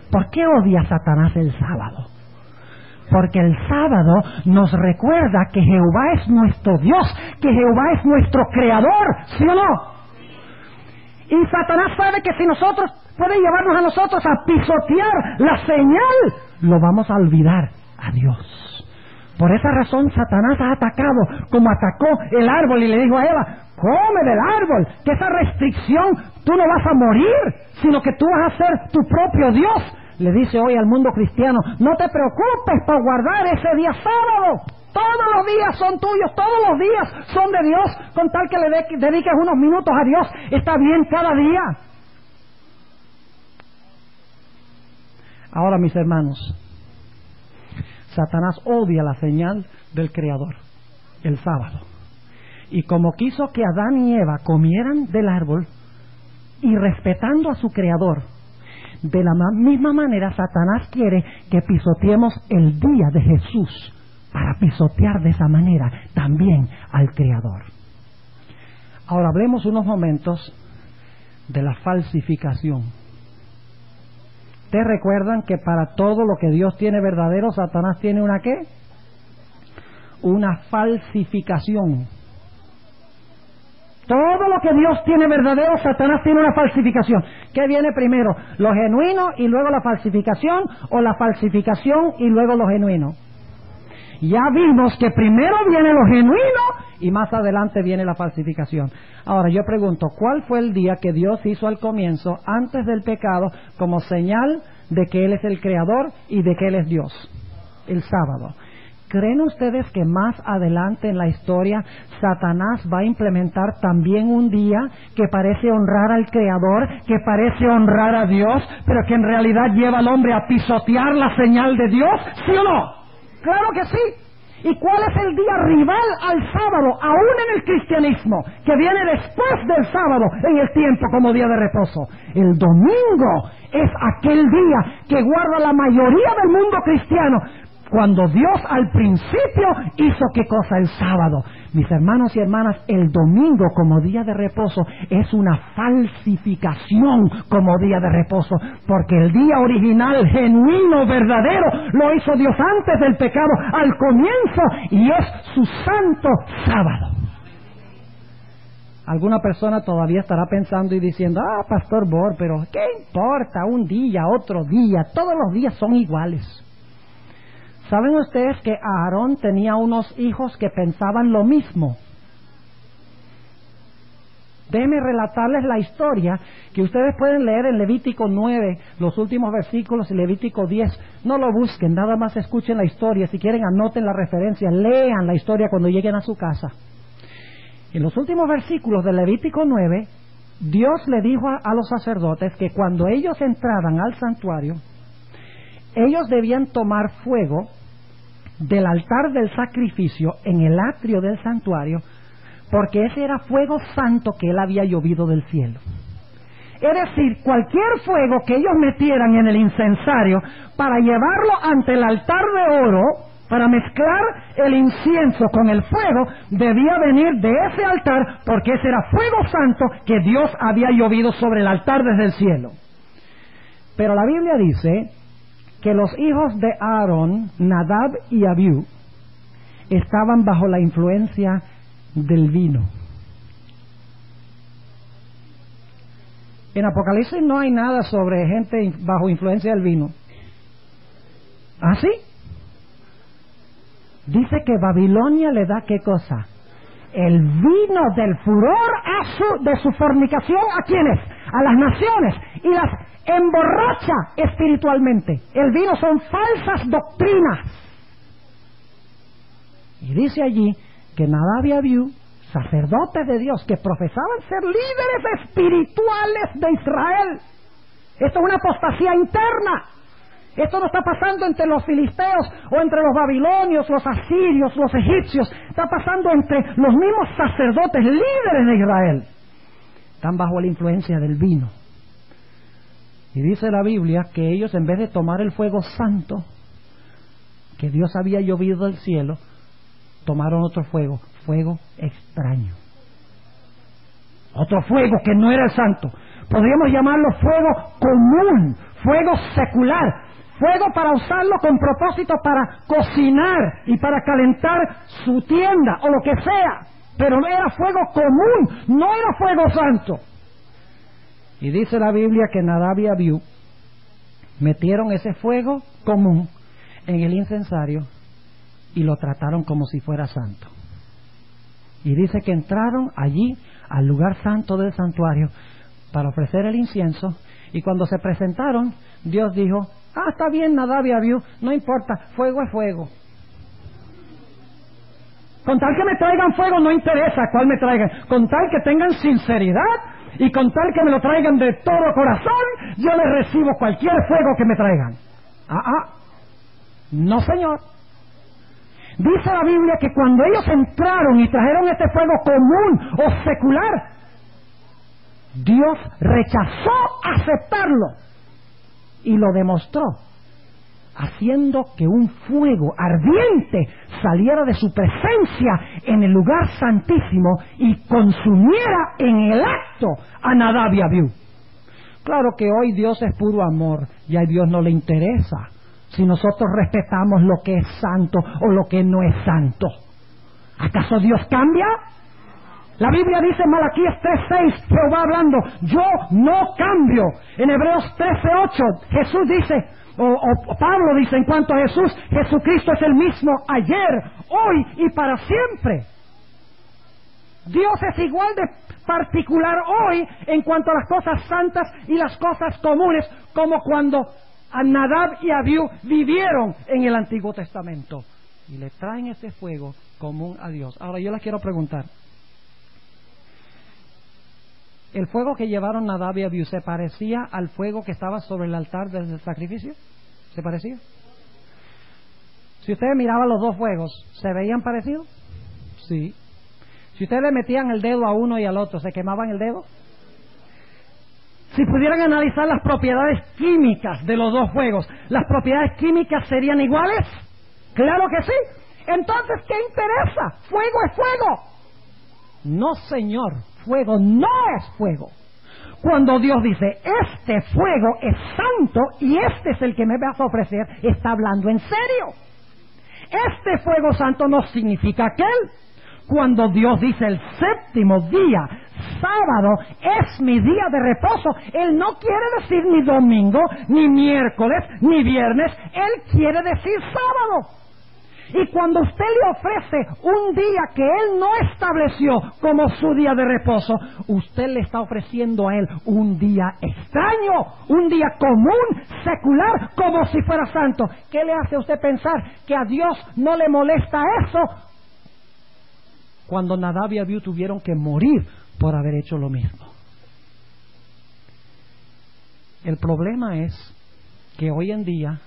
¿Por qué odia Satanás el sábado? Porque el sábado nos recuerda que Jehová es nuestro Dios, que Jehová es nuestro creador, ¿sí o no? Y Satanás sabe que si nosotros puede llevarnos a nosotros a pisotear la señal, lo vamos a olvidar a Dios. Por esa razón Satanás ha atacado, como atacó el árbol y le dijo a Eva, come del árbol, que esa restricción, tú no vas a morir, sino que tú vas a ser tu propio Dios. Le dice hoy al mundo cristiano, no te preocupes por guardar ese día sábado. Todos los días son tuyos, todos los días son de Dios, con tal que le dediques unos minutos a Dios, está bien cada día. Ahora, mis hermanos, Satanás odia la señal del Creador, el sábado. Y como quiso que Adán y Eva comieran del árbol, y respetando a su Creador, de la misma manera Satanás quiere que pisoteemos el día de Jesús, para pisotear de esa manera también al Creador. Ahora hablemos unos momentos de la falsificación. ¿Ustedes recuerdan que para todo lo que Dios tiene verdadero, Satanás tiene una ¿qué? Una falsificación. Todo lo que Dios tiene verdadero, Satanás tiene una falsificación. ¿Qué viene primero? ¿Lo genuino y luego la falsificación? ¿O la falsificación y luego lo genuino? Ya vimos que primero viene lo genuino y más adelante viene la falsificación. Ahora yo pregunto, ¿cuál fue el día que Dios hizo al comienzo, antes del pecado, como señal de que Él es el Creador y de que Él es Dios? El sábado. ¿Creen ustedes que más adelante en la historia Satanás va a implementar también un día que parece honrar al Creador, que parece honrar a Dios, pero que en realidad lleva al hombre a pisotear la señal de Dios? ¿Sí o no? ¡Claro que sí! ¿Y cuál es el día rival al sábado, aún en el cristianismo, que viene después del sábado en el tiempo como día de reposo? El domingo es aquel día que guarda la mayoría del mundo cristiano, cuando Dios al principio hizo ¿qué cosa? El sábado. Mis hermanos y hermanas, el domingo como día de reposo es una falsificación como día de reposo, porque el día original, genuino, verdadero, lo hizo Dios antes del pecado, al comienzo, y es su santo sábado. Alguna persona todavía estará pensando y diciendo, Pastor Bor, pero ¿qué importa? Un día, otro día, todos los días son iguales. ¿Saben ustedes que Aarón tenía unos hijos que pensaban lo mismo? Déjenme relatarles la historia que ustedes pueden leer en Levítico 9, los últimos versículos, y Levítico 10. No lo busquen, nada más escuchen la historia. Si quieren, anoten la referencia, lean la historia cuando lleguen a su casa. En los últimos versículos de Levítico 9, Dios le dijo a los sacerdotes que cuando ellos entraran al santuario, ellos debían tomar fuego del altar del sacrificio en el atrio del santuario, porque ese era fuego santo que Él había llovido del cielo. Es decir, cualquier fuego que ellos metieran en el incensario para llevarlo ante el altar de oro, para mezclar el incienso con el fuego, debía venir de ese altar, porque ese era fuego santo que Dios había llovido sobre el altar desde el cielo. Pero la Biblia dice que los hijos de Aarón, Nadab y Abiú, estaban bajo la influencia del vino. En Apocalipsis no hay nada sobre gente bajo influencia del vino. ¿Ah, sí? Dice que Babilonia le da ¿qué cosa? El vino del furor de su fornicación. ¿A quiénes? A las naciones. Y las emborracha espiritualmente. El vino son falsas doctrinas. Y dice allí que Nadab y Abiú, sacerdotes de Dios que profesaban ser líderes espirituales de Israel. Esto es una apostasía interna. Esto no está pasando entre los filisteos o entre los babilonios, los asirios, los egipcios. Está pasando entre los mismos sacerdotes líderes de Israel. Están bajo la influencia del vino. Y dice la Biblia que ellos, en vez de tomar el fuego santo que Dios había llovido del cielo, tomaron otro fuego, fuego extraño. Otro fuego que no era el santo. Podríamos llamarlo fuego común, fuego secular, fuego para usarlo con propósito para cocinar y para calentar su tienda o lo que sea. Pero no era fuego común, no era fuego santo. Y dice la Biblia que Nadab y Abiú metieron ese fuego común en el incensario y lo trataron como si fuera santo. Y dice que entraron allí al lugar santo del santuario para ofrecer el incienso, y cuando se presentaron, Dios dijo, está bien Nadab y Abiú, no importa, fuego es fuego. Con tal que me traigan fuego, no interesa cuál me traigan, con tal que tengan sinceridad y con tal que me lo traigan de todo corazón, yo les recibo cualquier fuego que me traigan. No señor. Dice la Biblia que cuando ellos entraron y trajeron este fuego común o secular, Dios rechazó aceptarlo y lo demostró, haciendo que un fuego ardiente saliera de su presencia en el lugar santísimo y consumiera en el acto a Nadab y Abiú. Claro que hoy Dios es puro amor y a Dios no le interesa si nosotros respetamos lo que es santo o lo que no es santo. ¿Acaso Dios cambia? La Biblia dice en Malaquías 3:6, Jehová hablando, yo no cambio. En Hebreos 13:8, Jesús dice, o Pablo dice en cuanto a Jesús, Jesucristo es el mismo ayer, hoy y para siempre. Dios es igual de particular hoy en cuanto a las cosas santas y las cosas comunes, como cuando Nadab y Abiú vivieron en el Antiguo Testamento. Y le traen ese fuego común a Dios. Ahora yo les quiero preguntar, ¿el fuego que llevaron Nadab y Abiú se parecía al fuego que estaba sobre el altar del sacrificio? ¿Se parecía? Si ustedes miraban los dos fuegos, ¿se veían parecidos? Sí. Si ustedes le metían el dedo a uno y al otro, ¿se quemaban el dedo? Si pudieran analizar las propiedades químicas de los dos fuegos, ¿las propiedades químicas serían iguales? ¡Claro que sí! Entonces, ¿qué interesa? ¡Fuego es fuego! No, señor, fuego no es fuego. Cuando Dios dice, este fuego es santo y este es el que me vas a ofrecer, está hablando en serio. Este fuego santo no significa aquel. Cuando Dios dice el séptimo día, sábado, es mi día de reposo, Él no quiere decir ni domingo, ni miércoles, ni viernes, Él quiere decir sábado. Y cuando usted le ofrece un día que Él no estableció como su día de reposo, usted le está ofreciendo a Él un día extraño, un día común, secular, como si fuera santo. ¿Qué le hace a usted pensar que a Dios no le molesta eso? Cuando Nadab y Abiú tuvieron que morir por haber hecho lo mismo. El problema es que hoy en día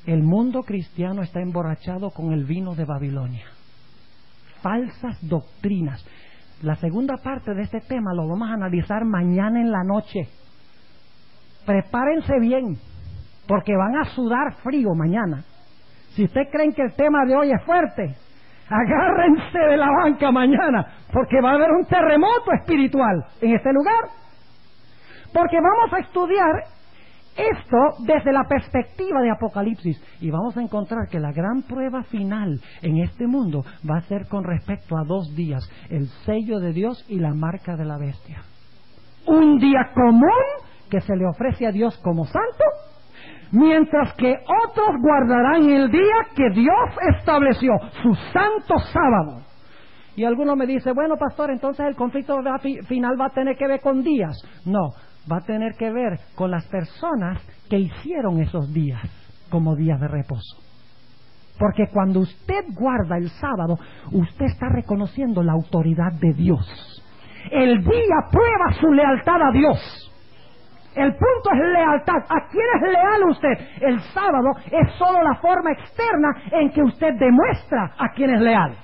el mundo cristiano está emborrachado con el vino de Babilonia. Falsas doctrinas. La segunda parte de este tema lo vamos a analizar mañana en la noche. Prepárense bien, porque van a sudar frío mañana. Si ustedes creen que el tema de hoy es fuerte, agárrense de la banca mañana, porque va a haber un terremoto espiritual en este lugar. Porque vamos a estudiar esto desde la perspectiva de Apocalipsis y vamos a encontrar que la gran prueba final en este mundo va a ser con respecto a 2 días: el sello de Dios y la marca de la bestia. Un día común que se le ofrece a Dios como santo, mientras que otros guardarán el día que Dios estableció, su santo sábado. Y alguno me dice, bueno, pastor, entonces el conflicto final va a tener que ver con días. No, va a tener que ver con las personas que hicieron esos días como días de reposo. Porque cuando usted guarda el sábado, usted está reconociendo la autoridad de Dios. El día prueba su lealtad a Dios. El punto es lealtad. ¿A quién es leal usted? El sábado es solo la forma externa en que usted demuestra a quién es leal.